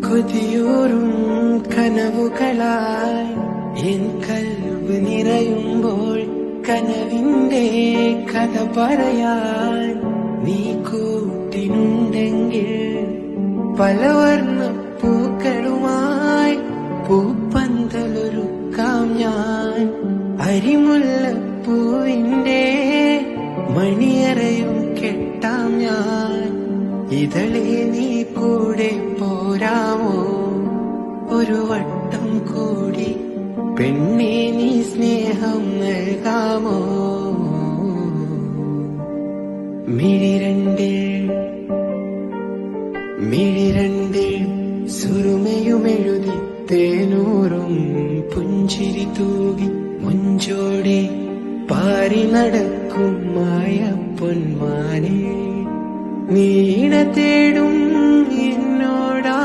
കൊതിയൂറും കനവുകളായി N കൽവ് നിറയുമ്പോൾ കനവിന്റെ കഥ പറയാൻ നീ കൂട്ടിനുണ്ടെങ്കിൽ പലവർണ്ണ പൂക്കളുമായി പൂപ്പന്തലൊരുക്കാം ഞാൻ. അരിമുല്ലപ്പൂവിന്റെ മണിയറയും കെട്ടാം ഞാൻ. ഇതളെ നീ കൂടെ പോരാമോ ഒരു വട്ടം കൂടി പെണ്ണെ നീ സ്നേഹം നൽകാമോ. മിഴിരണ്ടിൽ സുറുമയുമെഴുതി തേനൂറും പുഞ്ചിരി തൂകി മുഞ്ചോടെ പാറി നടക്കും മായ പൊന്മാനെ നീണ തേടും എന്നോടാ